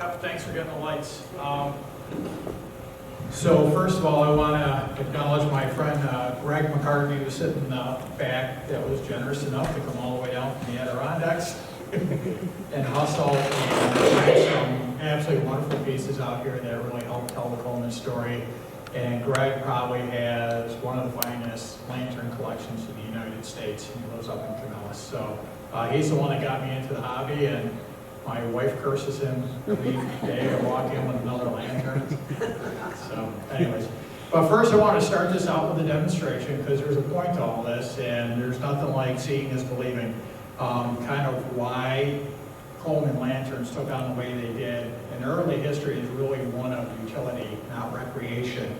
Thanks for getting the lights. So first of all, I want to acknowledge my friend Greg McCartney, who's sitting back, that was generous enough to come all the way out from the Adirondacks and hustle and write some absolutely wonderful pieces out here that really help tell the Coleman story. And Greg probably has one of the finest lantern collections in the United States. He lives up in Pinellas. So he's the one that got me into the hobby, and my wife curses him every day I walk in with another lantern. So anyways, but first I want to start this out with a demonstration because there's a point to all this, and there's nothing like seeing is believing. Kind of why Coleman lanterns took on the way they did. And early history is really one of utility, not recreation.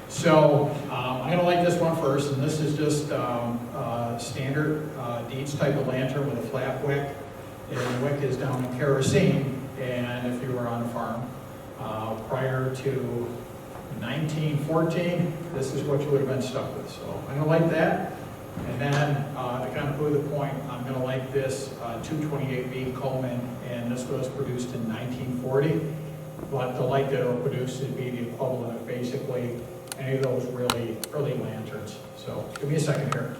So I'm going to light this one first, and this is just standard Dietz type of lantern with a flat wick. And the wick is down in kerosene, and if you were on a farm prior to 1914, this is what you would have been stuck with. So I'm going to light that, and then to kind of prove the point, I'm going to light this 228B Coleman, and this was produced in 1940. But the light that it'll produce would be the equivalent of basically any of those really early lanterns. So give me a second here.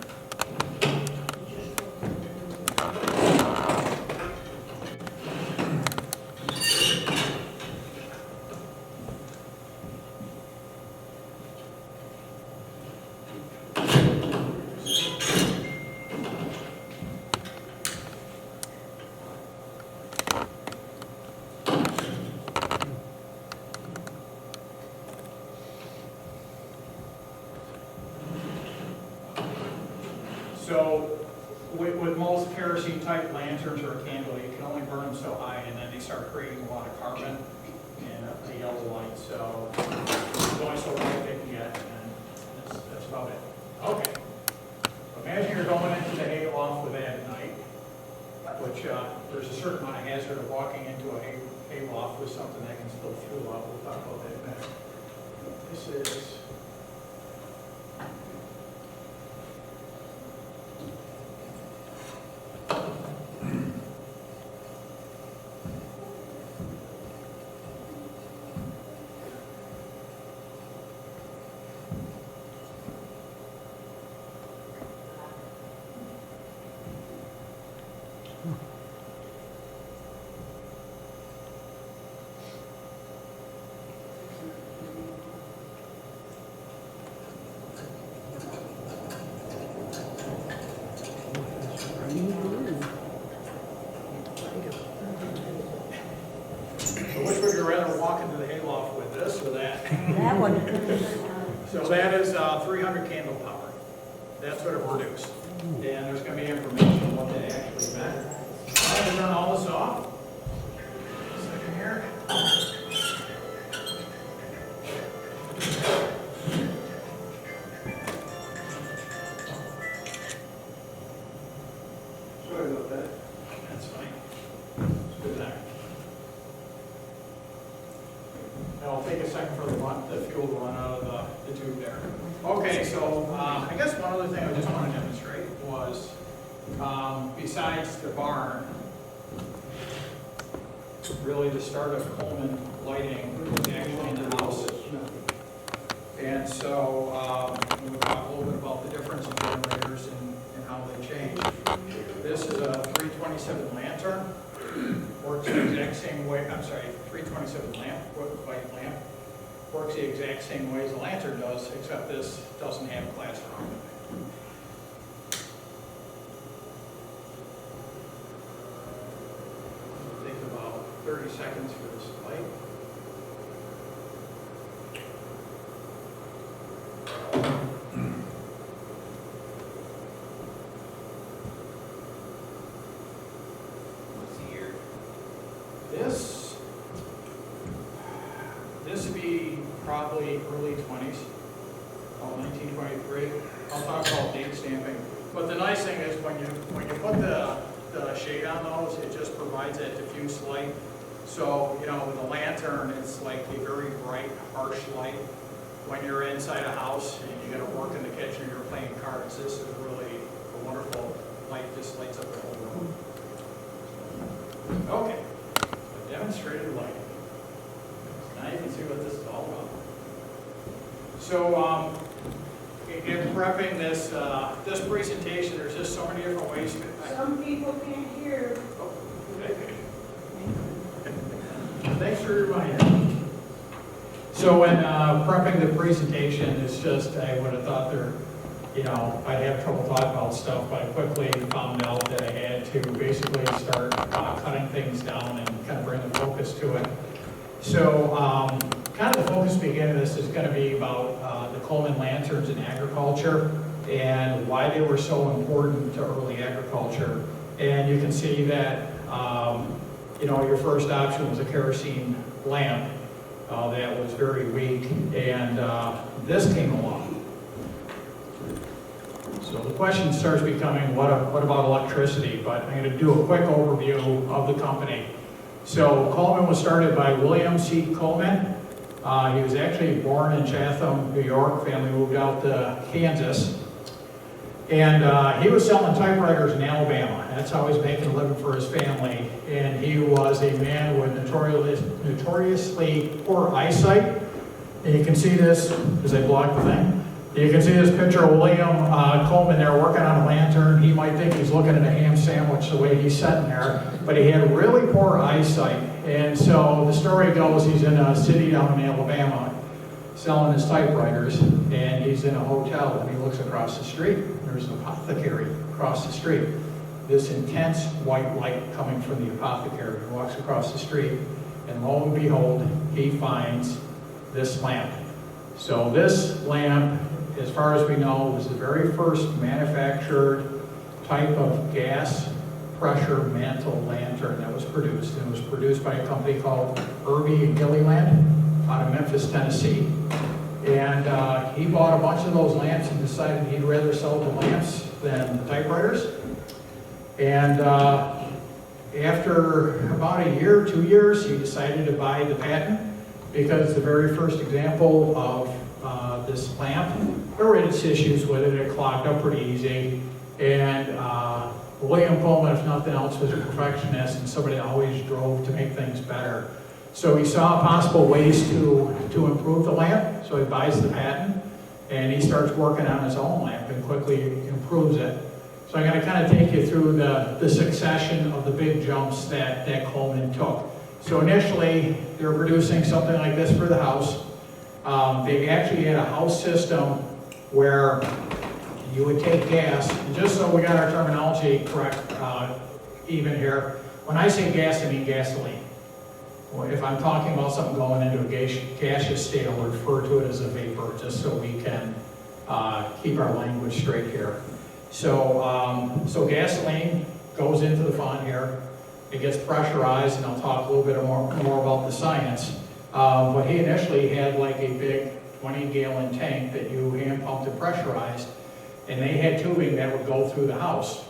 So with most kerosene type lanterns or a candle, you can only burn them so high, and then they start creating a lot of carbon and the yellow light. So it's only so bright they can get, and that's about it. Okay. Imagine you're going into the hayloft with that at night, which there's a certain amount of hazard of walking into a hayloft with something that can still fuel up. We'll talk about that in a minute. This is that one. So that is 300 candle power. That's what it produced. And there's going to be information on what that actually meant. I'm going to turn all this off. A second here. Sorry about that. That's fine. Let's do that. It'll take a second for the fuel to run out of the tube there. Okay, so I guess one other thing I just want to demonstrate was, besides the barn, really the start of Coleman lighting was actually in the house. And so we'll talk a little bit about the difference in generators and how they change. This is a 327 lantern. Works the exact same way, 327 white lamp. Works the exact same way as a lantern does, except this doesn't have glass around it. It'll take about 30 seconds for this light. This would be probably early 20s, 1923. I'll talk about date stamping. But the nice thing is when you put the shade on those, it just provides that diffuse light. So, you know, with a lantern, it's like a very bright, harsh light. When you're inside a house and you got to work in the kitchen, you're playing cards, this is really a wonderful light. This lights up the whole room. Okay, demonstrated lighting. So in prepping this this presentation, there's just so many different ways to. Some people can't hear. Thanks for reminding. So when prepping the presentation, it's just I would have thought I'd have trouble talking about stuff, but I quickly found out that I had to basically start cutting things down and kind of bring the focus to it. So kind of the focus beginning of this is going to be about the Coleman lanterns in agriculture and why they were so important to early agriculture. And you can see that your first option was a kerosene lamp that was very weak, and this came along. So the question starts becoming, what about electricity? But I'm going to do a quick overview of the company. So Coleman was started by William C. Coleman. He was actually born in Chatham, New York. Family moved out to Kansas. And he was selling typewriters in Alabama. That's how he was making a living for his family. And he was a man with notoriously poor eyesight. And you can see this, as I block the thing. You can see this picture of William Coleman there working on a lantern. He might think he's looking at a ham sandwich the way he's sitting there, but he had really poor eyesight. And so the story goes, he's in a city down in Alabama selling his typewriters, and he's in a hotel, and he looks across the street. There's an apothecary across the street. This intense white light coming from the apothecary. He walks across the street, and lo and behold, he finds this lamp. So this lamp, as far as we know, was the very first manufactured type of gas pressure mantle lantern that was produced. It was produced by a company called Irby and Gilliland out of Memphis, Tennessee. And he bought a bunch of those lamps and decided he'd rather sell the lamps than the typewriters. And after about a year, 2 years, he decided to buy the patent, because the very first example of this lamp, there were issues with it. It clogged up pretty easy. And William Coleman, if nothing else, was a perfectionist and somebody that always drove to make things better. So he saw possible ways to improve the lamp, so he buys the patent, and he starts working on his own lamp and quickly improves it. So I'm going to kind of take you through the succession of the big jumps that Coleman took. So initially, they were producing something like this for the house. They actually had a house system where you would take gas, and just so we got our terminology correct, even here, when I say gas, I mean gasoline. Well, if I'm talking about something going into a gaseous state, I'll refer to it as a vapor, just so we can keep our language straight here. So gasoline goes into the font here. It gets pressurized, and I'll talk a little bit more about the science. But he initially had like a big 20-gallon tank that you hand pumped and pressurized, and they had tubing that would go through the house.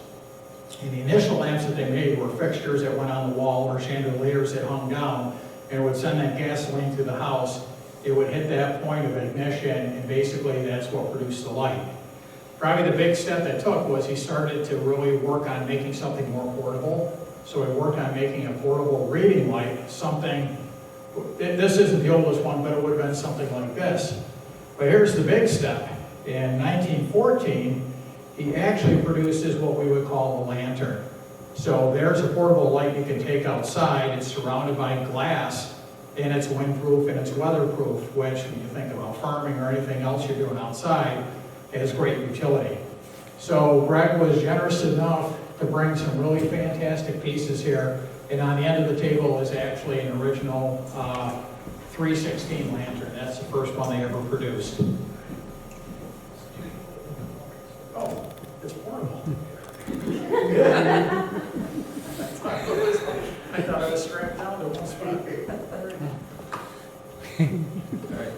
And the initial lamps that they made were fixtures that went on the wall or chandeliers that hung down, and it would send that gasoline through the house. It would hit that point of ignition, and basically that's what produced the light. Probably the big step that took was he started to really work on making something more portable. So he worked on making a portable reading light, something, this isn't the oldest one, but it would have been something like this. But here's the big step. In 1914, he actually produces what we would call a lantern. So there's a portable light you can take outside. It's surrounded by glass, and it's windproof and it's weatherproof, which when you think about farming or anything else you're doing outside, has great utility. So Greg was generous enough to bring some really fantastic pieces here, and on the end of the table is actually an original 316 lantern. That's the first one they ever produced. Oh, it's portable. I thought I was strapped down to one spot. All right.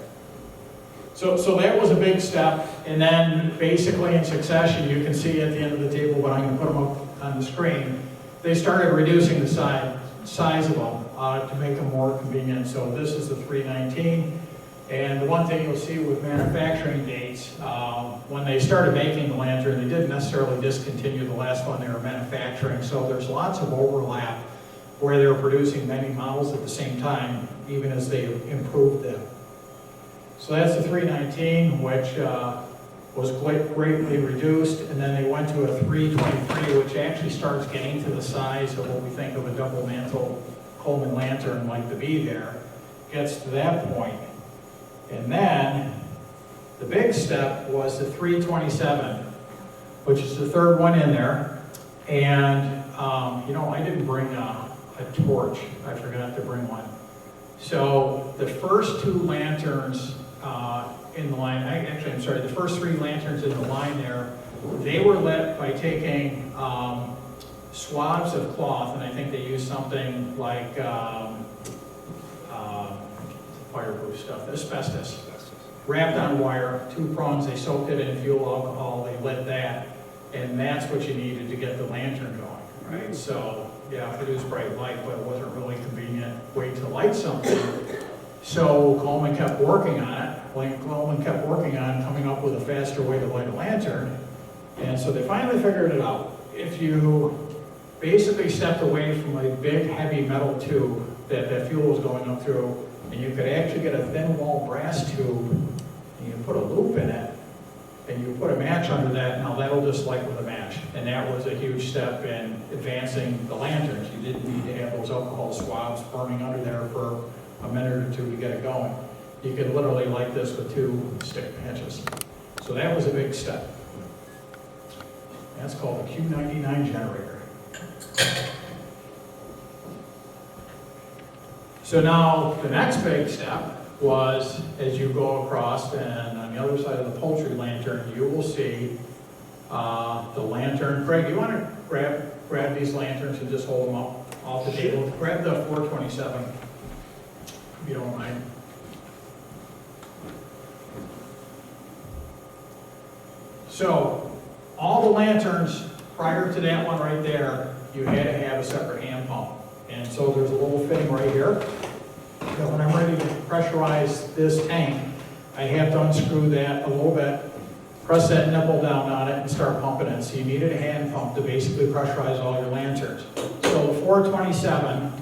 So that was a big step, and then basically in succession, you can see at the end of the table, but I'm going to put them up on the screen, they started reducing the size of them to make them more convenient. So this is the 319, and the one thing you'll see with manufacturing dates, when they started making the lantern, they didn't necessarily discontinue the last one they were manufacturing, so there's lots of overlap where they were producing many models at the same time, even as they improved them. So that's the 319, which was greatly reduced, and then they went to a 323, which actually starts getting to the size of what we think of a double mantle Coleman lantern like the B there. Gets to that point. And then the big step was the 327, which is the third one in there. And, you know, I didn't bring a torch. I forgot to bring one. So the first two lanterns in the line, I'm sorry, the first three lanterns in the line there, they were lit by taking swabs of cloth, and I think they used something like fireproof stuff, asbestos, wrapped on wire, 2 prongs, they soaked it in fuel alcohol, they lit that, and that's what you needed to get the lantern going, right? So, yeah, it produced bright light, but it wasn't really a convenient way to light something. So Coleman kept working on it. Coleman kept working on coming up with a faster way to light a lantern, and so they finally figured it out. If you basically stepped away from a big, heavy metal tube that fuel was going up through, and you could actually get a thin wall brass tube, and you put a loop in it, and you put a match under that, now that'll just light with a match. And that was a huge step in advancing the lanterns. You didn't need to have those alcohol swabs burning under there for a minute or two to get it going. You could literally light this with 2 stick matches. So that was a big step. That's called a Q99 generator. So now the next big step was, as you go across, and on the other side of the poultry lantern, you will see the lantern. Craig, you want to grab these lanterns and just hold them up off the table? Grab the 427, if you don't mind. So all the lanterns prior to that one right there, you had to have a separate hand pump. And so there's a little fitting right here. That when I'm ready to pressurize this tank, I have to unscrew that a little bit, press that nipple down on it, and start pumping it. So you needed a hand pump to basically pressurize all your lanterns. So the 427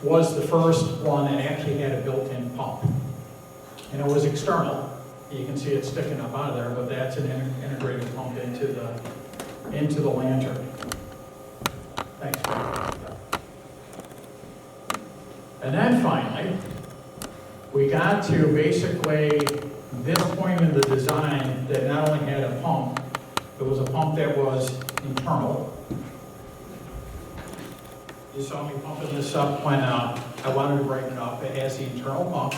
was the first one that actually had a built-in pump. And it was external. You can see it sticking up out of there, but that's an integrated pump into the lantern. Thanks. And then finally, we got to basically this point in the design that not only had a pump, it was a pump that was internal. You saw me pumping this up when I wanted to brighten it up. It has the internal pump.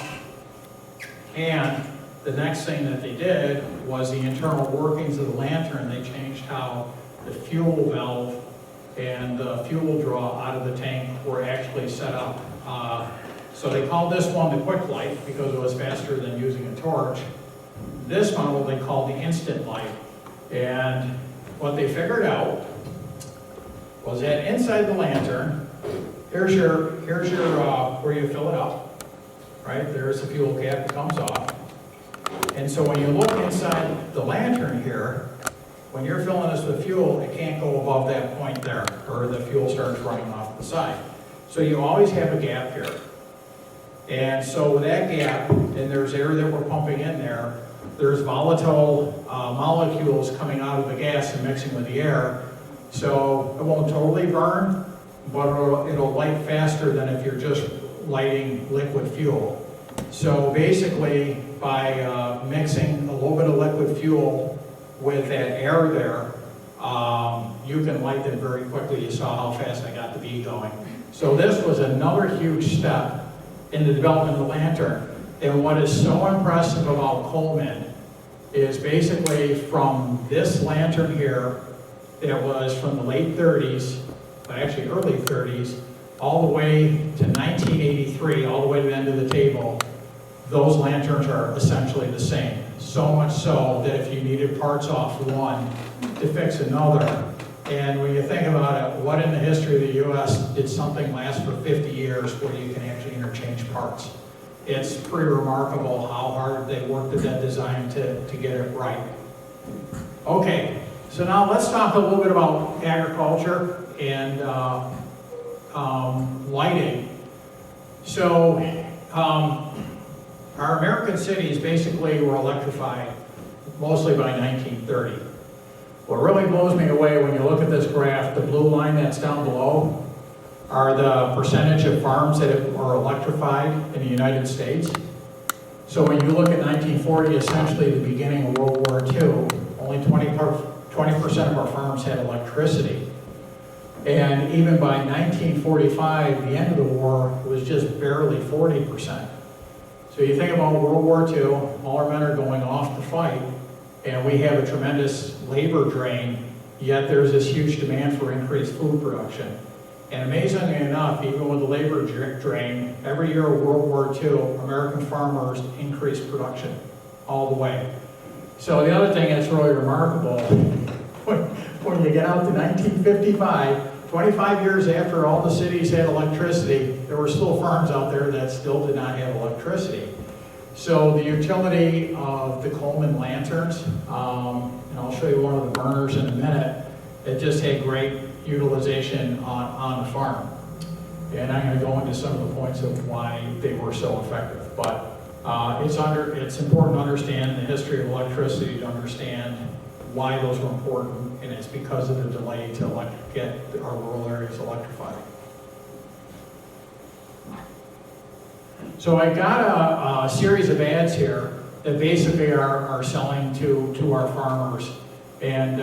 And the next thing that they did was the internal workings of the lantern. They changed how the fuel valve and the fuel draw out of the tank were actually set up. So they called this one the quick light because it was faster than using a torch. This model they called the instant light. And what they figured out was that inside the lantern, here's your where you fill it up, right? There's the fuel cap that comes off. And so when you look inside the lantern here, when you're filling this with fuel, it can't go above that point there, or the fuel starts running off the side. So you always have a gap here. And so with that gap, and there's air that we're pumping in there, there's volatile molecules coming out of the gas and mixing with the air. So it won't totally burn, but it'll light faster than if you're just lighting liquid fuel. So basically, by mixing a little bit of liquid fuel with that air there, you can light them very quickly. You saw how fast I got the bee going. So this was another huge step in the development of the lantern. And what is so impressive about Coleman is basically from this lantern here, that was from the late 30s, actually early 30s, all the way to 1983, all the way to the end of the table, those lanterns are essentially the same. So much so that if you needed parts off one to fix another, and when you think about it, what in the history of the US did something last for 50 years where you can actually interchange parts? It's pretty remarkable how hard they worked at that design to get it right. Okay, so now let's talk a little bit about agriculture and lighting. So our American cities basically were electrified mostly by 1930. What really blows me away when you look at this graph, the blue line that's down below are the percentage of farms that are electrified in the United States. So when you look at 1940, essentially the beginning of World War II, only 20% of our farms had electricity. And even by 1945, the end of the war, it was just barely 40%. So you think about World War II, all our men are going off to fight, and we have a tremendous labor drain, yet there's this huge demand for increased food production. And amazingly enough, even with the labor drain, every year of World War II, American farmers increased production all the way. So the other thing that's really remarkable, when you get out to 1955, 25 years after all the cities had electricity, there were still farms out there that still did not have electricity. So the utility of the Coleman lanterns, and I'll show you one of the burners in a minute, it just had great utilization on the farm. And I'm going to go into some of the points of why they were so effective. But it's important to understand the history of electricity, to understand why those were important, and it's because of the delay to get our rural areas electrified. So I got a series of ads here that basically are selling to our farmers. And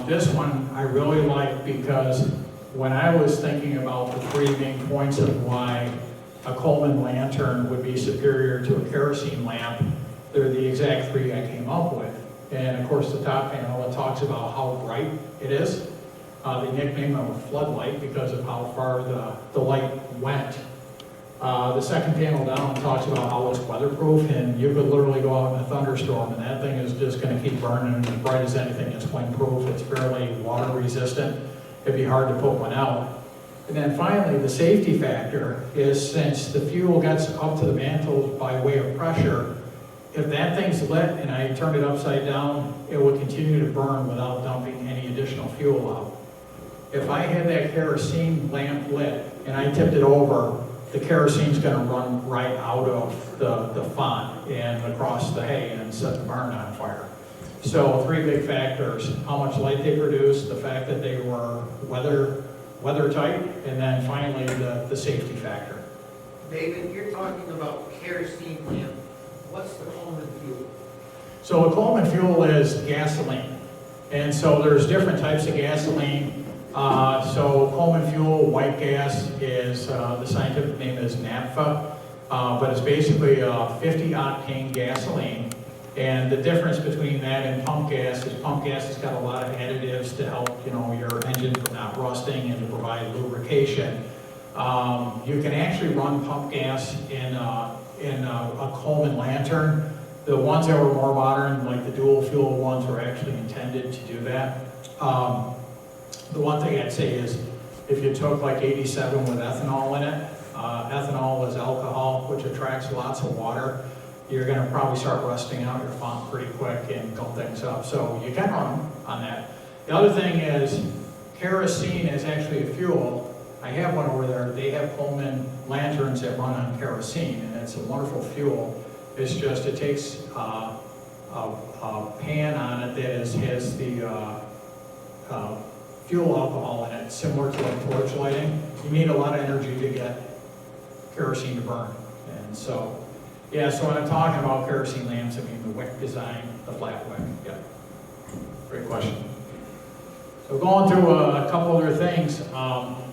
this one I really like because when I was thinking about the three main points of why a Coleman lantern would be superior to a kerosene lamp, they're the exact three I came up with. And of course the top panel, it talks about how bright it is. They nicknamed them a floodlight because of how far the light went. The second panel down talks about how it's weatherproof, and you could literally go out in a thunderstorm and that thing is just going to keep burning as bright as anything. It's flame-proof, it's fairly water resistant. It'd be hard to put one out. And then finally, the safety factor is, since the fuel gets up to the mantle by way of pressure, if that thing's lit and I turned it upside down, it would continue to burn without dumping any additional fuel out. If I had that kerosene lamp lit and I tipped it over, the kerosene's going to run right out of the font and across the hay and set the barn on fire. So three big factors: how much light they produce, the fact that they were weather tight, and then finally the safety factor. David, you're talking about kerosene lamp. What's the Coleman fuel? So a Coleman fuel is gasoline. And so there's different types of gasoline. So Coleman fuel, white gas, is the scientific name is naphtha, but it's basically a 50 octane gasoline. And the difference between that and pump gas is pump gas has got a lot of additives to help your engine from not rusting and to provide lubrication. You can actually run pump gas in a Coleman lantern. The ones that were more modern, like the dual fuel ones, were actually intended to do that. The one thing I'd say is, if you took like 87 with ethanol in it, ethanol is alcohol, which attracts lots of water. You're going to probably start rusting out your font pretty quick and gum things up. So you can run them on that. The other thing is, kerosene is actually a fuel. I have one over there. They have Coleman lanterns that run on kerosene, and it's a wonderful fuel. It's just, it takes a pan on it that has the fuel alcohol in it, similar to like torch lighting. You need a lot of energy to get kerosene to burn. And so, yeah, so when I'm talking about kerosene lamps, I mean the wick design, the flat wick. Yeah, great question. So going through a couple other things.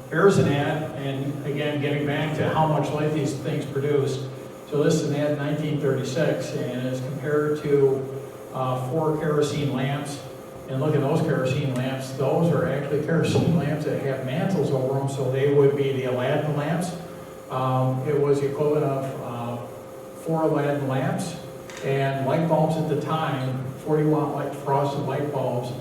Here's an ad, and again, getting back to how much light these things produce. So this is an ad in 1936, and it's compared to 4 kerosene lamps. And look at those kerosene lamps. Those are actually kerosene lamps that have mantles over them, so they would be the Aladdin lamps. It was the equivalent of 4 Aladdin lamps, and light bulbs at the time, 40-watt light frosted light bulbs.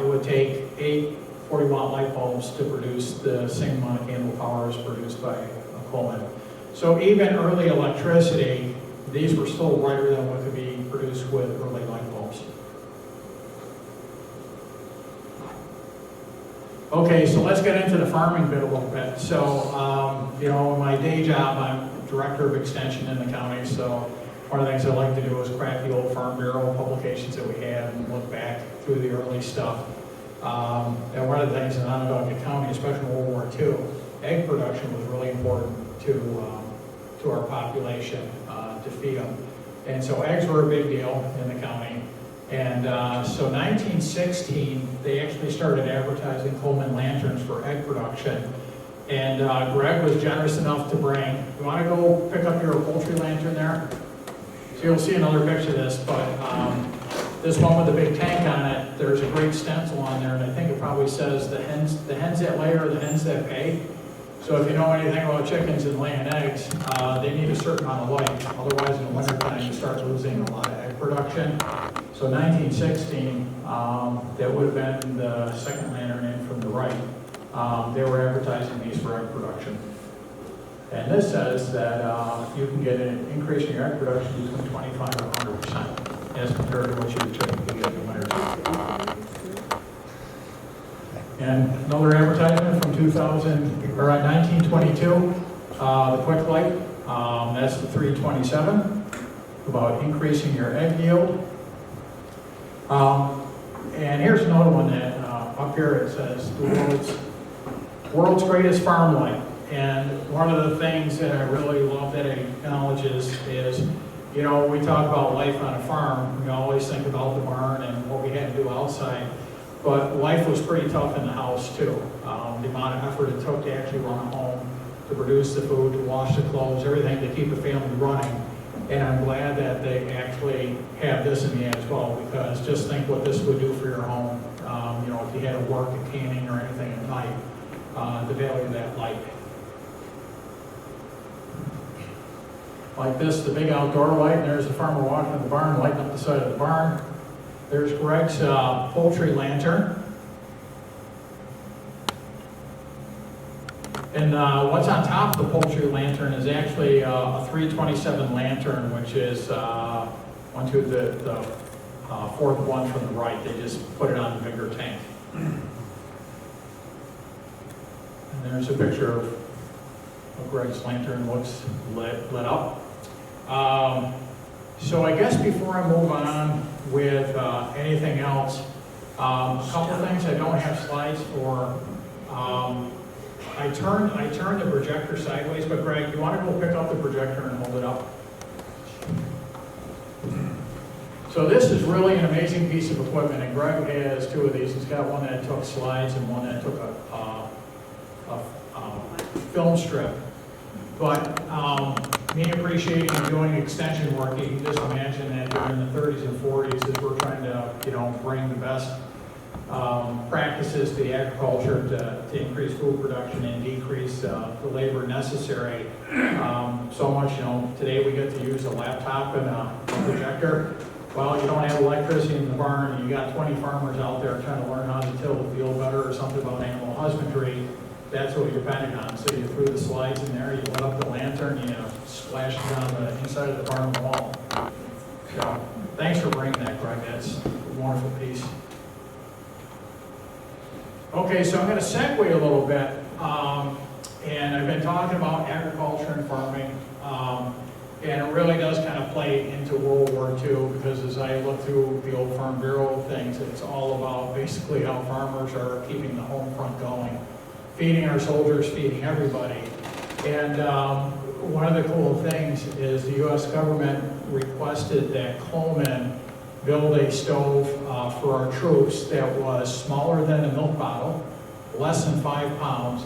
It would take 8 40-watt light bulbs to produce the same amount of candle power as produced by a Coleman. So even early electricity, these were still brighter than what could be produced with early light bulbs. Okay, so let's get into the farming bit a little bit. So, in my day job, I'm director of extension in the county, so one of the things I like to do is crack the old Farm Bureau publications that we had and look back through the early stuff. And one of the things in Onondaga County, especially in World War II, egg production was really important to our population, to feed them. And so eggs were a big deal in the county. And so 1916, they actually started advertising Coleman lanterns for egg production. And Greg was generous enough to bring, you want to go pick up your poultry lantern there? So you'll see another picture of this, but this one with the big tank on it, there's a great stencil on there, and I think it probably says the hens that lay are the hens that pay. So if you know anything about chickens and laying eggs, they need a certain amount of light. Otherwise, in the wintertime, you start losing a lot of egg production. So 1916, that would have been the second lantern in from the right. They were advertising these for egg production. And this says that you can get an increase in your egg production between 25 and 100% as compared to what you would typically get in the winter. And another advertisement from 1922, the Quick Light, that's the 327, about increasing your egg yield. And here's another one that up here it says the world's greatest farm light. And one of the things that I really love that it acknowledges is, you know, we talk about life on a farm, we always think about the barn and what we had to do outside, but life was pretty tough in the house too. The amount of effort it took to actually run a home, to produce the food, to wash the clothes, everything to keep a family running. And I'm glad that they actually have this in the ad as well, because just think what this would do for your home. You know, if you had to work at canning or anything at night, the value of that light. Like this, the big outdoor light, and there's the farmer walking in the barn, lighting up the side of the barn. There's Greg's poultry lantern. And what's on top of the poultry lantern is actually a 327 lantern, which is the fourth one from the right. They just put it on the bigger tank. And there's a picture of Greg's lantern looks lit up. So I guess before I move on with anything else, a couple things I don't have slides for. I turned the projector sideways, but Greg, you want to go pick up the projector and hold it up? So this is really an amazing piece of equipment, and Greg has two of these. He's got one that took slides and one that took a film strip. But me appreciating and doing extension work, you can just imagine that during the 30s and 40s, as we're trying to, you know, bring the best practices to the agriculture to increase food production and decrease the labor necessary. So much, you know, today we get to use a laptop and a projector. Well, you don't have electricity in the barn, and you got 20 farmers out there trying to learn how to till the field better or something about animal husbandry. That's what you're depending on. So you threw the slides in there, you lit up the lantern, you splashed it on the inside of the barn wall. So thanks for bringing that, Greg. That's a wonderful piece. Okay, so I'm going to segue a little bit. And I've been talking about agriculture and farming. And it really does kind of play into World War II, because as I look through the old Farm Bureau things, it's all about basically how farmers are keeping the home front going. Feeding our soldiers, feeding everybody. And one of the cool things is the U.S. government requested that Coleman build a stove for our troops that was smaller than a milk bottle, less than 5 pounds,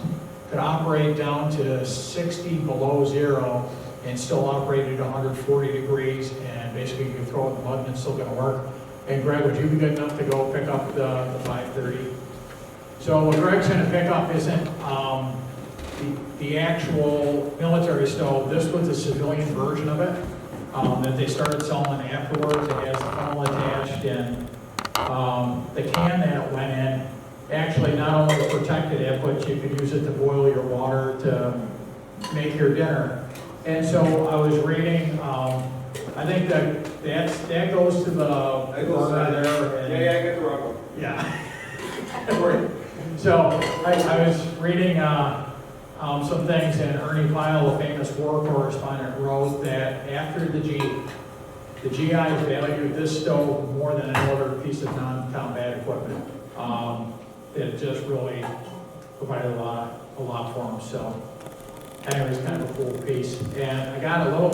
could operate down to 60 below zero, and still operate at 140 degrees, and basically you can throw it in the mud and it's still going to work. And Greg, would you be good enough to go pick up the 530? So what Greg's going to pick up isn't the actual military stove. This was a civilian version of it that they started selling afterwards. It has a funnel attached, and the can that it went in actually not only protected it, but you could use it to boil your water to make your dinner. And so I was reading, I think that goes to the burner there. And, yeah, I get the wrong one. Yeah. So I was reading some things, and Ernie Pyle, a famous war correspondent, wrote that after the Jeep, The GI valued this stove more than any other piece of non-combat equipment. It just really provided a lot for them. So anyways, kind of a cool piece. And I got a little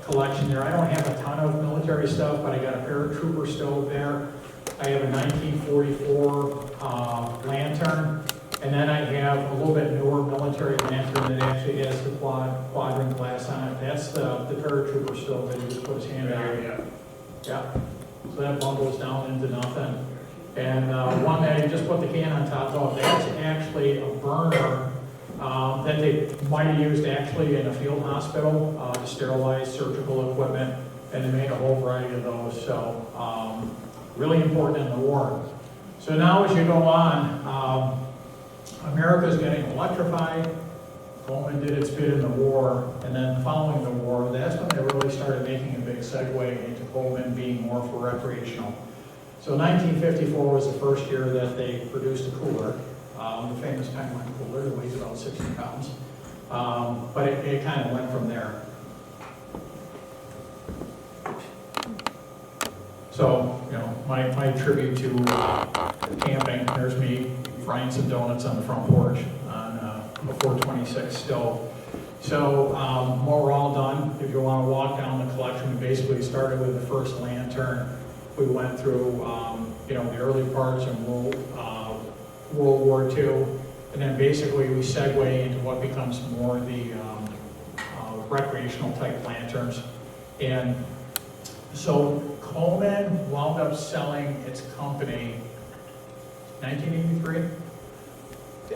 collection there. I don't have a ton of military stuff, but I got a paratrooper stove there. I have a 1944 lantern. And then I have a little bit newer military lantern that actually has the quadrant glass on it. That's the paratrooper stove that he just put his hand on. Yeah. So that bundles down into nothing. And one that he just put the can on top of, that's actually a burner that they might have used actually in a field hospital to sterilize surgical equipment. And they made a whole variety of those. So really important in the war. So now as you go on, America's getting electrified. Coleman did its bit in the war, and then following the war, that's when they really started making a big segue into Coleman being more for recreational. So 1954 was the first year that they produced a cooler, the famous Penguin cooler that weighs about 60 pounds. But it kind of went from there. So, you know, my tribute to camping, there's me frying some donuts on the front porch on a 426 stove. So when we're all done, if you want to walk down the collection, we basically started with the first lantern. We went through, you know, the early parts of World War II, and then basically we segue into what becomes more the recreational type lanterns. And so Coleman wound up selling its company 1983,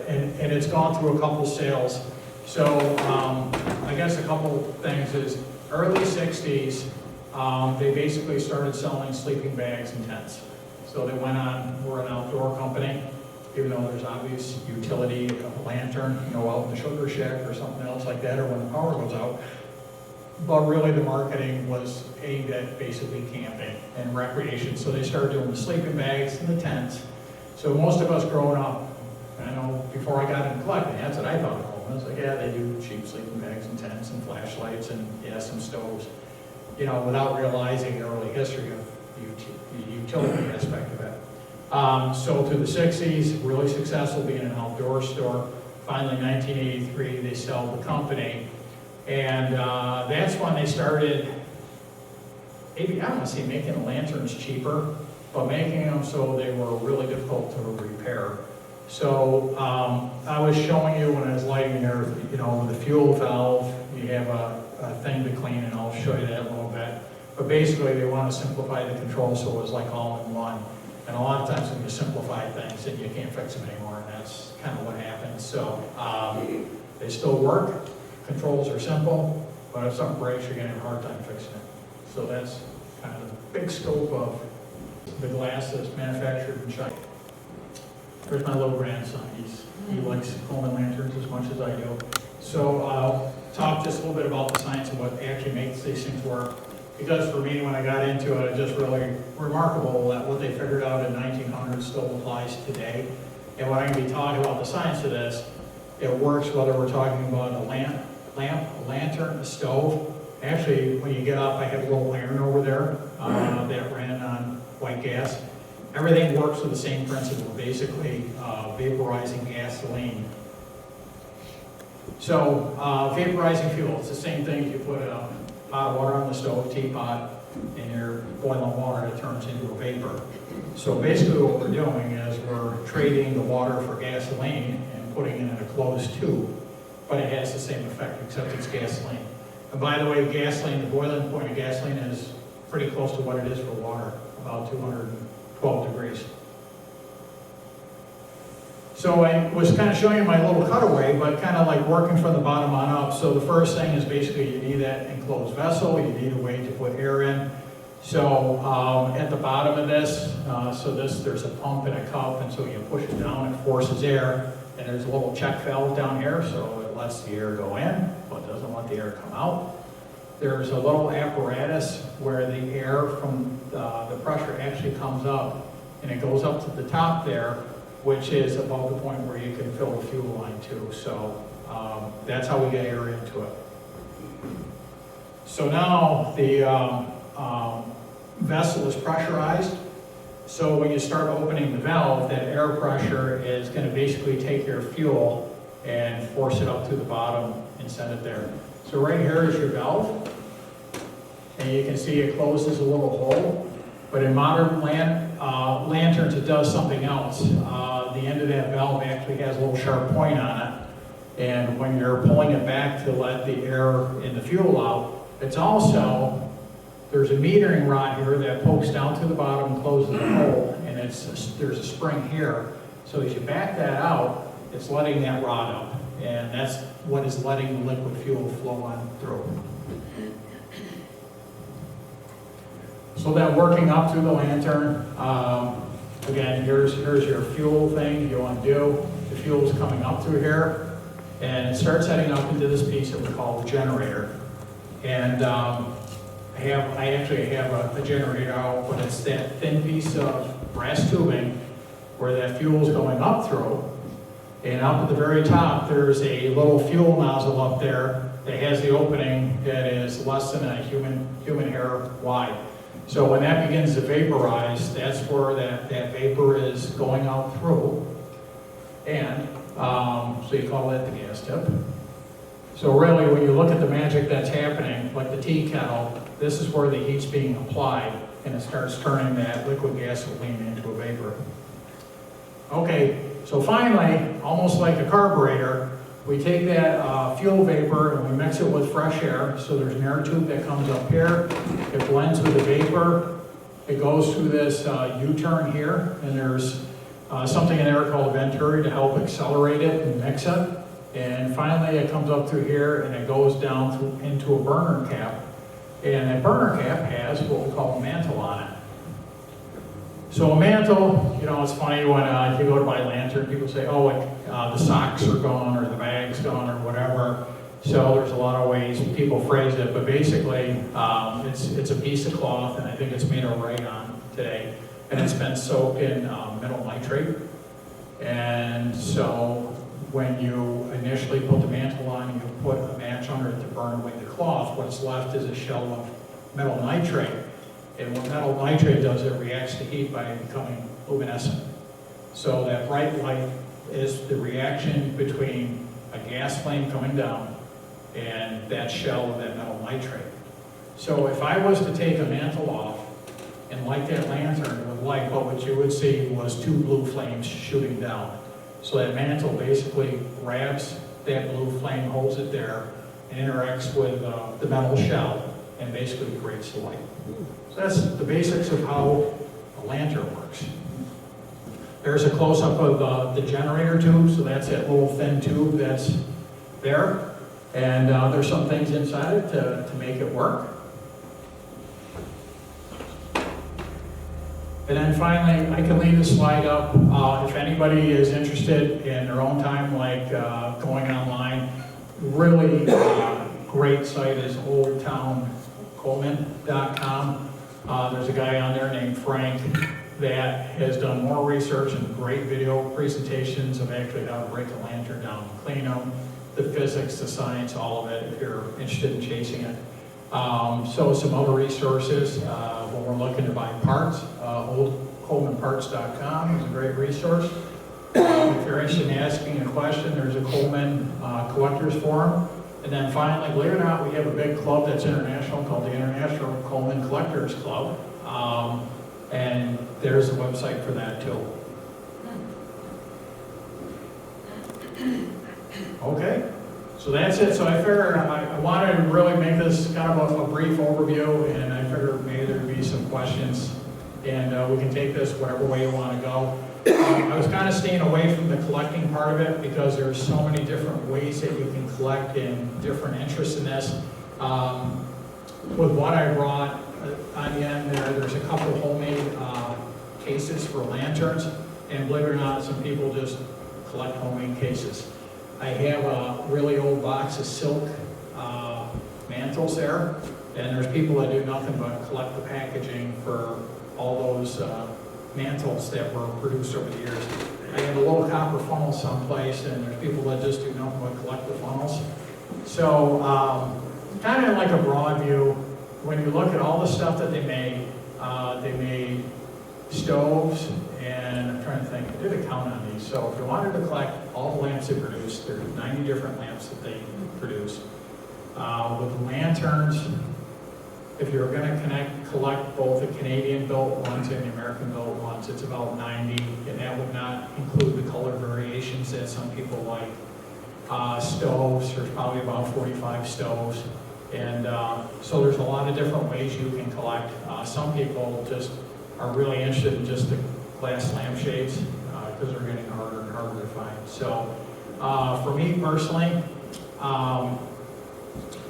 and it's gone through a couple sales. So I guess a couple things is early 60s, they basically started selling sleeping bags and tents. So they we're an outdoor company, even though there's obvious utility of a lantern, you know, out in the sugar shack or something else like that, or when the power goes out. But really the marketing was aimed at basically camping and recreation. So they started doing the sleeping bags and the tents. So most of us growing up, I know before I got into collecting, that's what I thought of Coleman. I was like, yeah, they do cheap sleeping bags and tents and flashlights and yeah, some stoves, you know, without realizing the early history of the utility aspect of it. So through the 60s, really successful being an outdoor store. Finally, 1983, they sell the company. And that's when they started, maybe, I don't want to say making the lanterns cheaper, but making them so they were really difficult to repair. So I was showing you when I was lighting there, you know, with the fuel valve, you have a thing to clean, and I'll show you that a little bit. But basically, they want to simplify the control so it was like all in one. And a lot of times when you simplify things, then you can't fix them anymore, and that's kind of what happens. So they still work. Controls are simple, but if something breaks, you're going to have a hard time fixing it. So that's kind of the big scope of the glass that's manufactured in China. There's my little grandson. He likes Coleman lanterns as much as I do. So I'll talk just a little bit about the science of what actually makes these things work. Because for me, when I got into it, it's just really remarkable that what they figured out in 1900 still applies today. And when I'm going to be talking about the science of this, it works whether we're talking about a lamp, a lantern, a stove. Actually, when you get up, I have a little iron over there that ran on white gas. Everything works with the same principle, basically vaporizing gasoline. So vaporizing fuel, it's the same thing. You put a pot of water on the stove, teapot, and you're boiling water, it turns into a vapor. So basically what we're doing is we're trading the water for gasoline and putting it in a closed tube, but it has the same effect, except it's gasoline. And by the way, gasoline, the boiling point of gasoline is pretty close to what it is for water, about 212 degrees. So I was kind of showing you my little cutaway, but kind of like working from the bottom on up. So the first thing is basically you need that enclosed vessel, you need a way to put air in. So at the bottom of this, there's a pump and a cup, and so you push it down, it forces air, and there's a little check valve down here, so it lets the air go in, but doesn't let the air come out. There's a little apparatus where the air from the pressure actually comes up, and it goes up to the top there, which is about the point where you can fill the fuel line too. So that's how we get air into it. So now the vessel is pressurized. So when you start opening the valve, that air pressure is going to basically take your fuel and force it up to the bottom and send it there. So right here is your valve, and you can see it closes a little hole. But in modern lanterns, it does something else. The end of that valve actually has a little sharp point on it, and when you're pulling it back to let the air and the fuel out, it's also, there's a metering rod here that pokes down to the bottom and closes the hole, and there's a spring here. So as you back that out, it's letting that rod up, and that's what is letting the liquid fuel flow on through. So then working up through the lantern, again, here's your fuel thing you want to do. The fuel is coming up through here, and it starts heading up into this piece that we call the generator. And I actually have a generator out, but it's that thin piece of brass tubing where that fuel is going up through. And up at the very top, there's a little fuel nozzle up there that has the opening that is less than a human hair wide. So when that begins to vaporize, that's where that vapor is going out through. And so you call that the gas tip. So really, when you look at the magic that's happening, like the tea kettle, this is where the heat's being applied, and it starts turning that liquid gasoline into a vapor. Okay, so finally, almost like a carburetor, we take that fuel vapor and we mix it with fresh air. So there's an air tube that comes up here. It blends with the vapor. It goes through this U-turn here, and there's something in there called a venturi to help accelerate it and mix it. And finally, it comes up through here and it goes down into a burner cap. And that burner cap has what we call a mantle on it. So a mantle, you know, it's funny when you go to buy a lantern, people say, oh, the socks are gone or the bag's gone or whatever. So there's a lot of ways people phrase it, but basically it's a piece of cloth, and I think it's made of rayon today, and it's been soaked in metal nitrate. And so when you initially put the mantle on, you put a match under it to burn away the cloth. What's left is a shell of metal nitrate. And what metal nitrate does, it reacts to heat by becoming luminescent. So that bright light is the reaction between a gas flame coming down and that shell of that metal nitrate. So if I was to take a mantle off and light that lantern with light, what you would see was two blue flames shooting down. So that mantle basically grabs that blue flame, holds it there, and interacts with the metal shell and basically creates the light. So that's the basics of how a lantern works. There's a close-up of the generator tube, so that's that little thin tube that's there. And there's some things inside it to make it work. And then finally, I can leave the slide up. If anybody is interested in their own time, like going online, really great site is oldtowncoleman.com. There's a guy on there named Frank that has done more research and great video presentations of actually how to break a lantern down, clean them, the physics, the science, all of it, if you're interested in chasing it. So some other resources, when we're looking to buy parts, oldcolemanparts.com is a great resource. If you're interested in asking a question, there's a Coleman Collectors Forum. And then finally, believe it or not, we have a big club that's international called the International Coleman Collectors Club. And there's a website for that too. Okay, so that's it. So I figured I wanted to really make this kind of a brief overview, and I figured maybe there'd be some questions, and we can take this whatever way you want to go. I was kind of staying away from the collecting part of it because there's so many different ways that you can collect and different interests in this. With what I brought on the end there's a couple homemade cases for lanterns, and believe it or not, some people just collect homemade cases. I have a really old box of silk mantles there, and there's people that do nothing but collect the packaging for all those mantles that were produced over the years. I have a little copper funnel someplace, and there's people that just do nothing but collect the funnels. So kind of like a broad view, when you look at all the stuff that they made stoves, and I'm trying to think, I did a count on these. So if you wanted to collect all the lamps they produce, there's 90 different lamps that they produce. With lanterns, if you're going to collect both the Canadian-built ones and the American-built ones, it's about 90, and that would not include the color variations that some people like. Stoves, there's probably about 45 stoves, and so there's a lot of different ways you can collect. Some people just are really interested in just the glass lampshades because they're getting harder and harder to find. So for me personally,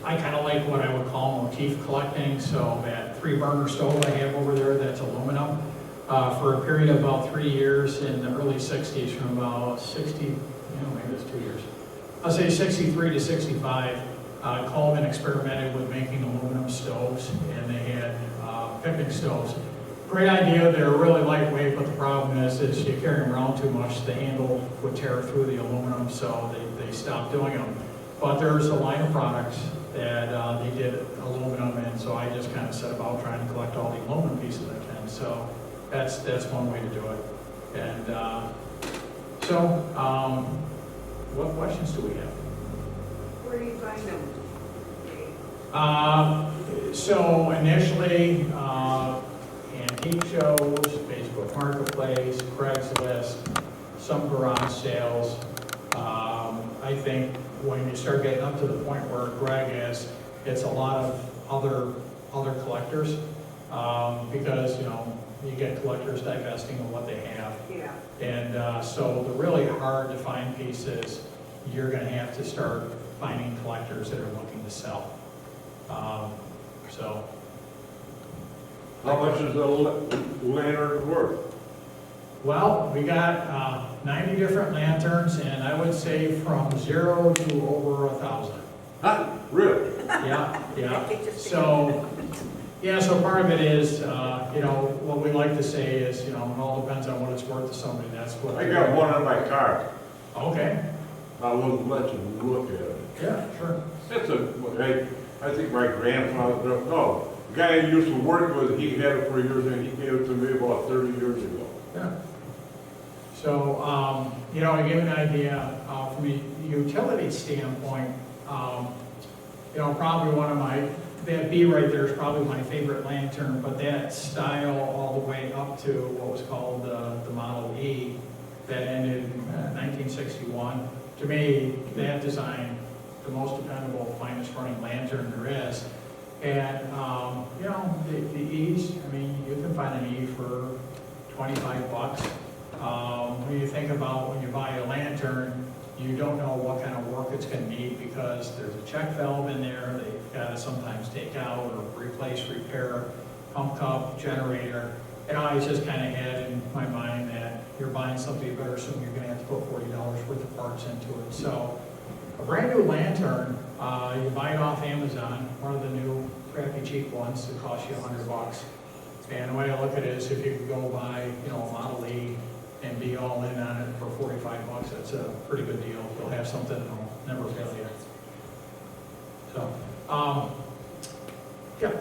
I kind of like what I would call motif collecting. So that 3-burner stove I have over there, that's aluminum. For a period of about 3 years in the early 60s, from about 60, maybe it's 2 years. I'll say 63 to 65, Coleman experimented with making aluminum stoves, and they had picnic stoves. Great idea, they're really lightweight, but the problem is you carry them around too much, the handle would tear through the aluminum, so they stopped doing them. But there's a line of products that they did aluminum, and so I just kind of set about trying to collect all the aluminum pieces I can. So that's one way to do it. And what questions do we have? Where do you find them? So initially, antique shows, Facebook Marketplace, Craigslist, some garage sales. I think when you start getting up to the point where Greg is, it's a lot of other collectors, because you get collectors divesting of what they have. Yeah. And so the really hard to find pieces, you're going to have to start finding collectors that are looking to sell. So. How much is the lantern worth? Well, we got 90 different lanterns, and I would say from 0 to over 1,000. Huh? Really? Yeah. So part of it is, what we like to say is, it all depends on what it's worth to somebody. That's what. I got one on my car. Okay. I wouldn't let you look at it. Yeah, sure. It's I think my grandfather, no, the guy I used to work with, he had it for years, and he gave it to me about 30 years ago. Yeah. So, to give an idea, from a utility standpoint, probably that B right there is probably my favorite lantern, but that style all the way up to what was called the Model E that ended in 1961. To me, that design, the most dependable, finest running lantern there is. And, the E's, you can find an E for 25 bucks. When you think about when you buy a lantern, you don't know what kind of work it's going to need because there's a check valve in there. They've got to sometimes take out or replace, repair, pump cup, generator. And I just kind of had in my mind that you're buying something, you better assume you're going to have to put $40 worth of parts into it. So a brand new lantern, you buy it off Amazon, one of the new crappy cheap ones that cost you $100. And the way I look at it is if you could go buy, a Model E and be all in on it for 45 bucks, that's a pretty good deal. You'll have something that'll never fail you. So, yeah.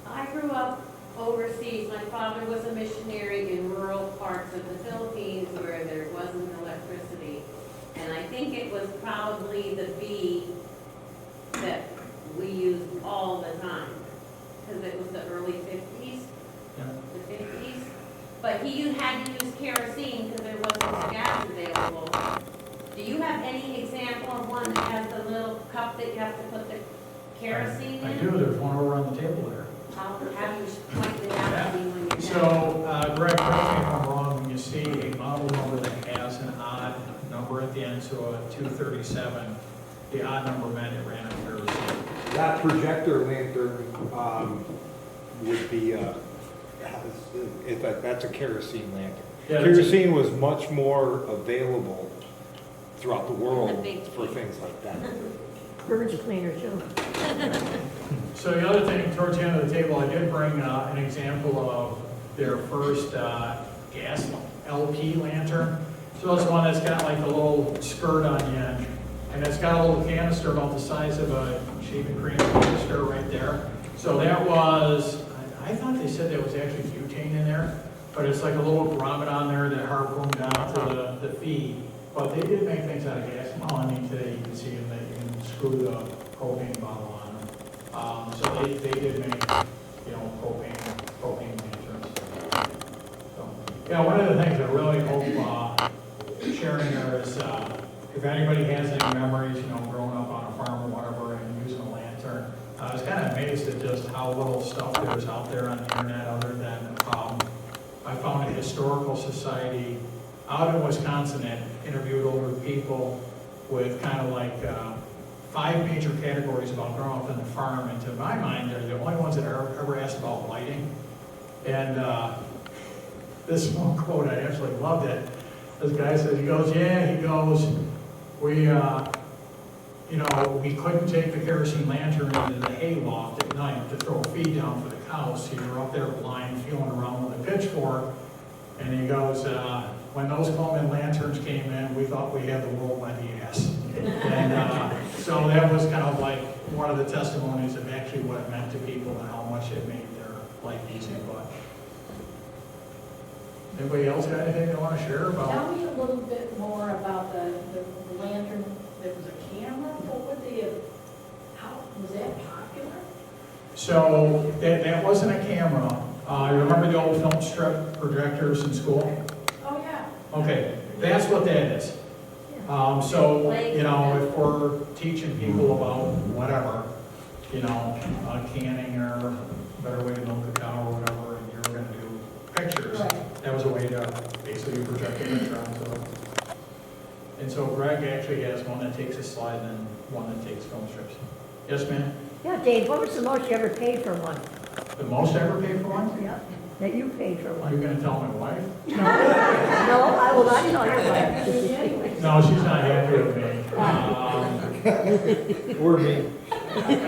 I grew up overseas. My father was a missionary in rural parts of the Philippines where there wasn't electricity. And I think it was probably the B that we used all the time, because it was the early 50s, the 50s. But he had to use kerosene because there wasn't gas available. Do you have any example of one that has the little cup that you have to put the kerosene in? I do. There's one over on the table there. How do you point it out to me when you're So, Greg, correct me if I'm wrong, when you see a model number that has an odd number at the end, so a 237, the odd number meant it ran on kerosene. That projector lantern would be, that's a kerosene lantern. Yeah, Kerosene was much more available throughout the world The big for things like that. Birds cleaner too. So the other thing, towards the end of the table, I did bring an example of their first gas LP lantern. So it's one that's got like a little skirt on the end, and it's got a little canister about the size of a shaving cream canister right there. So that was, I thought they said there was actually butane in there, but it's like a little grommet on there that harpooned down to the feed. But they did make things out of gas. Well, I mean, today you can see them, that you can screw the propane bottle on them. So they did make, you know, propane lanterns. So, yeah, one of the things I really hope sharing there is, if anybody has any memories, you know, growing up on a farm or whatever and using a lantern, I was kind of amazed at just how little stuff there's out there on the internet other than, I found a historical society out in Wisconsin that interviewed older people with kind of like 5 major categories about growing up on the farm. And to my mind, they're the only ones that are ever asked about lighting. And this one quote, I absolutely loved it. This guy says, he goes, we, you know, we couldn't take the kerosene lantern into the hay loft at night to throw a feed down for the cows. So you were up there blind, feeling around with a pitchfork. And he goes, when those Coleman lanterns came in, we thought we had the world by the ass. And so that was kind of like one of the testimonies of actually what it meant to people and how much it made their life easy. But anybody else got anything they want to share about? Tell me a little bit more about the lantern. There was a camera. What would they, how, was that popular? So that wasn't a camera. You remember the old film strip projectors in school? Oh, yeah. Okay, that's what that is. So, you know, if we're teaching people about whatever, you know, canning or a better way to milk a cow or whatever, and you're going to do pictures, Right. that was a way to basically project a picture onto it. And so Greg actually has one that takes a slide and one that takes film strips. Yes, ma'am? Yeah, Dave, what was the most you ever paid for one? The most I ever paid for one? Yeah, that you paid for Are one? you going to tell my wife? No, I will not tell your wife. Anyway. No, she's not happy with me. Or me.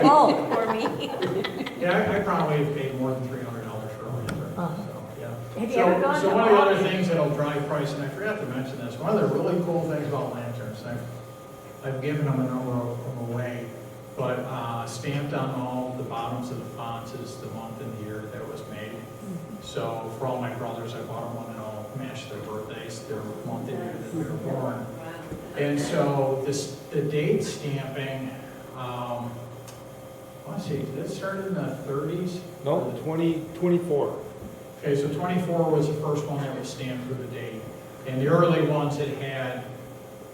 Oh, for me. Yeah, I probably have paid more than $300 for a lantern, Uh-huh. so, yeah. Have you ever gone So to one of the other auction? things that'll drive price, and I forgot to mention this, one of the really cool things about lanterns, I've given them a number of them away, but stamped on all the bottoms of the fonts is the month and the year that it was made. So for all my brothers, I bought them one and all matched their birthdays, their month and year that they were born. And so the date stamping, let's see, did it start in the 30s? No, 2024. Okay, so 24 was the first one that was stamped with the date. And the early ones that had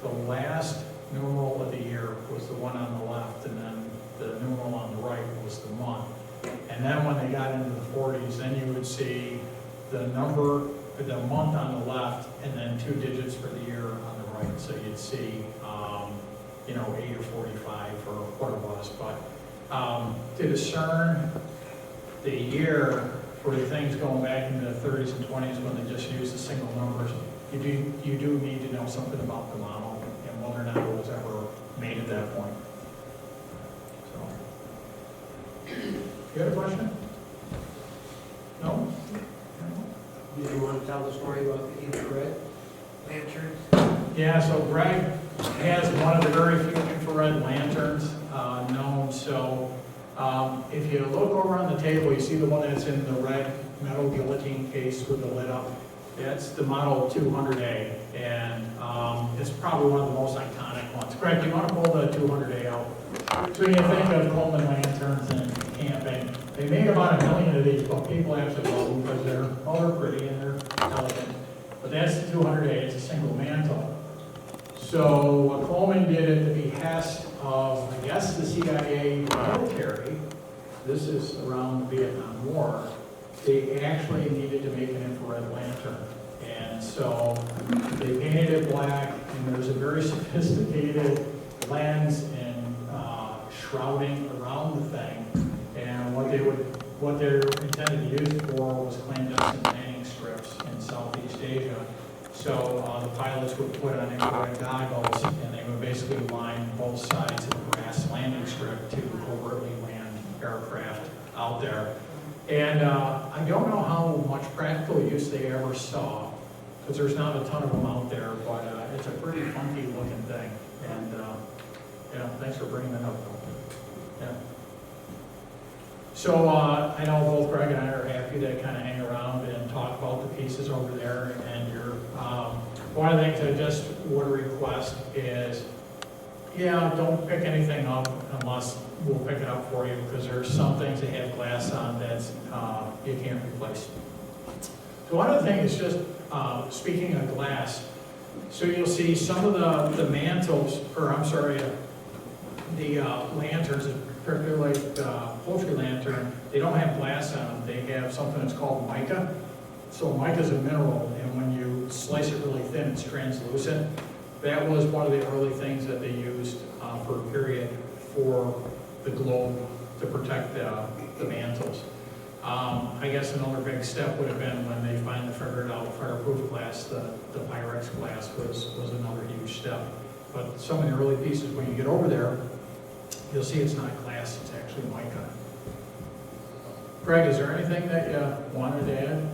the last numeral of the year was the one on the left, and then the numeral on the right was the month. And then when they got into the 40s, then you would see the number, the month on the left, and then 2 digits for the year on the right. So you'd see, you know, 8 or 45 or what it was. But to discern the year for the things going back into the 30s and 20s when they just used the single numbers, you do need to know something about the model and whether or not it was ever made at that point. So, you had a question? No? Do you want to tell the story about the infrared lanterns? Yeah, so Greg has one of the very few infrared lanterns known. So if you look over on the table, you see the one that's in the red metal guillotine case with the lid up. That's the model 200A, and it's probably one of the most iconic ones. Greg, do you want to pull the 200A out? So when you think of Coleman lanterns and camping, they made about 1 million of these, but people absolutely love them because they're pretty and they're elegant. But that's the 200A, it's a single mantle. So what Coleman did at the behest of, I guess, the CIA military, this is around the Vietnam War, they actually needed to make an infrared lantern. And so they painted it black, and there's a very sophisticated lens and shrouding around the thing. And what they're intended to use it for was clandestine landing strips in Southeast Asia. So the pilots would put on infrared goggles, and they would basically line both sides of the brass landing strip to covertly land aircraft out there. And I don't know how much practical use they ever saw, because there's not a ton of them out there, but it's a pretty funky looking thing. And yeah, thanks for bringing that up. Yeah. So I know both Greg and I are happy to kind of hang around and talk about the pieces over there. And one of the things I just would request is, yeah, don't pick anything up unless we'll pick it up for you, because there's some things that have glass on that you can't replace. So one of the things is just, speaking of glass, so you'll see some of the mantles, or I'm sorry, the lanterns, particularly the poultry lantern, they don't have glass on them. They have something that's called mica. So mica is a mineral, and when you slice it really thin, it's translucent. That was one of the early things that they used for a period for the globe to protect the mantles. I guess another big step would have been when they finally figured out fireproof glass. The Pyrex glass was another huge step. But some of the early pieces, when you get over there, you'll see it's not glass, it's actually mica. Greg, is there anything that you wanted to add?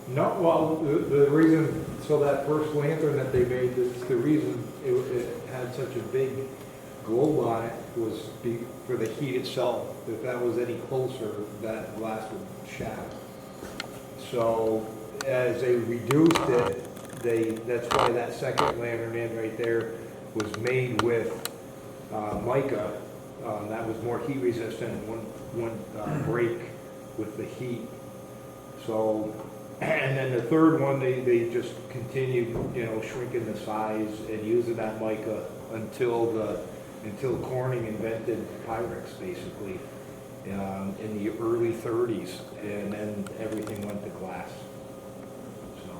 No, well, the reason, so that first lantern that they made, the reason it had such a big globe on it was for the heat itself. If that was any closer, that glass would shatter. So as they reduced it, that's why that second lantern end right there was made with mica. That was more heat resistant, one break with the heat. So, and then the third one, they just continued, shrinking the size and using that mica until Corning invented Pyrex, basically, in the early 30s, and then everything went to glass. So,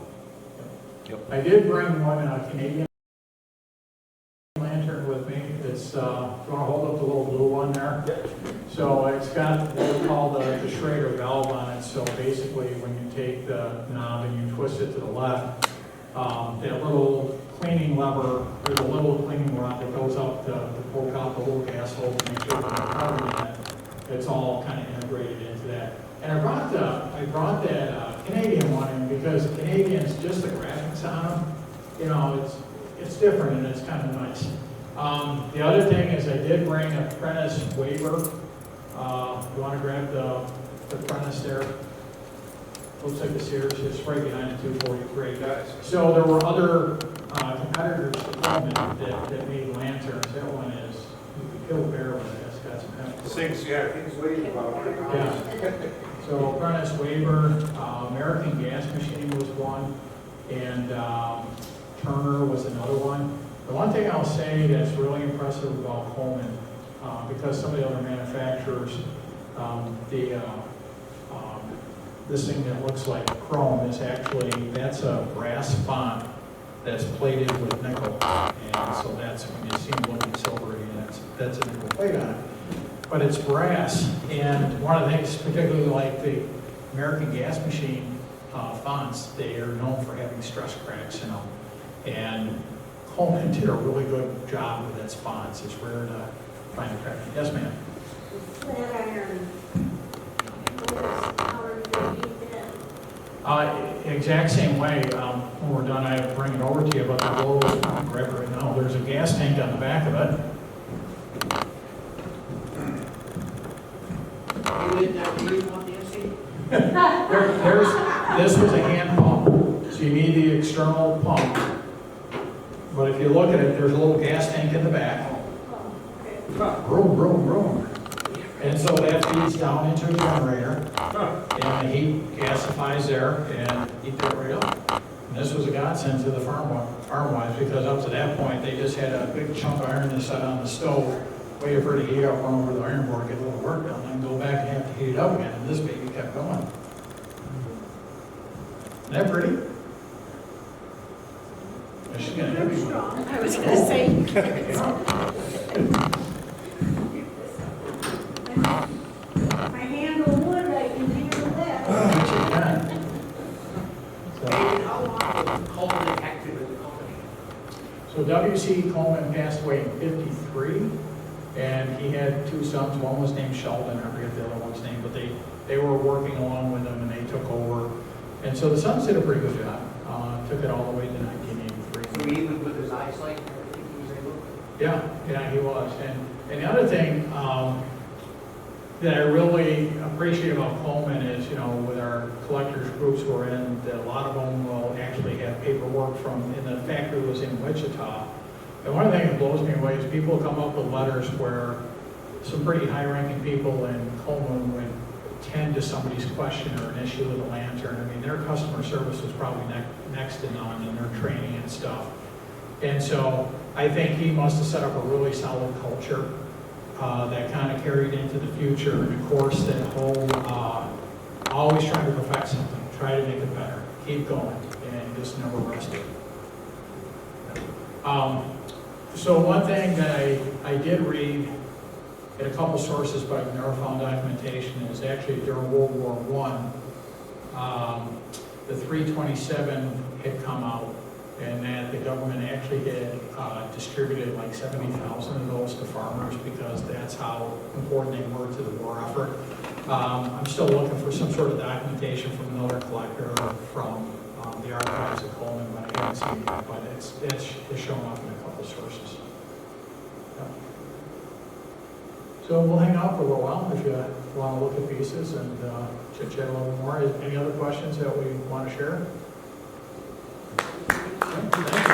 yep. I did bring one Canadian lantern with me. It's, if you want to hold up the little blue one there. So it's got what we call the Schrader valve on it. So basically, when you take the knob and you twist it to the left, that little cleaning lever, there's a little cleaning rod that goes up to poke out the little gas hole to make sure there's no carbon in it. It's all kind of integrated into that. And I brought that Canadian one in because Canadians, just the graphics on them, it's different and it's kind of nice. The other thing is I did bring a Prentice waiver. You want to grab the Prentice there? Looks like the Sears is right behind the 243. So there were other competitors to Coleman that made lanterns. That one is, you could kill a bear with it. It's got some hefty. Things waiting about. Yeah. So Prentice waiver, American Gas Machine was one, and Turner was another one. The one thing I'll say that's really impressive about Coleman, because some of the other manufacturers, this thing that looks like chrome is actually, that's a brass font that's plated with nickel. And so that's, when you see them looking silvery, that's a nickel plate on it. But it's brass, and one of the things, particularly like the American Gas Machine fonts, they are known for having stress cracks in them. And Coleman did a really good job with its fonts. It's rare to find a crack. Yes, ma'am? Flat iron. How are you doing that? Exact same way. When we're done, I bring it over to you, but the blow, grab it right now. There's a gas tank on the back of it. This was a hand pump, so you need the external pump. But if you look at it, there's a little gas tank in the back. Vroom, vroom, vroom. And so that feeds down into a generator, and the heat gasifies there, and heat that right up. And this was a godsend to the farm wives, because up to that point, they just had a big chunk of iron to set on the stove, waited for it to heat up, run over the iron board, get a little work done, then go back and have to heat it up again, and this baby kept going. Isn't that pretty? She's gonna have me one. I was gonna say. I handle wood, I can handle that. David, how long was Coleman active in the company? So W.C. Coleman passed away in '53, and he had two sons. One was named Sheldon, I forget the other one's name, but they were working along with him, and they took over. And so the sons did a pretty good job. Took it all the way to 1983. So even with his eyesight and everything, he was able to? Yeah, he was. And the other thing, that I really appreciate about Coleman is, you know, with our collectors groups we're in, that a lot of them will actually have paperwork from, and the factory was in Wichita. And one of the things that blows me away is people come up with letters where some pretty high-ranking people in Coleman would tend to somebody's question or an issue with a lantern. I mean, their customer service was probably next to none in their training and stuff. And so I think he must have set up a really solid culture that kind of carried into the future. And of course, that whole always try to perfect something, try to make it better, keep going, and just never rest it. So one thing that I did read in a couple sources, but I've never found documentation, is actually during World War I, the 327 had come out, and that the government actually had distributed like 70,000 of those to farmers because that's how important they were to the war effort. I'm still looking for some sort of documentation from another collector or from the archives of Coleman, but I haven't seen it yet, but it's shown up in a couple sources. Yeah. So we'll hang out for a little while if you want to look at pieces and chit-chat a little more. Any other questions that we want to share? Thank you.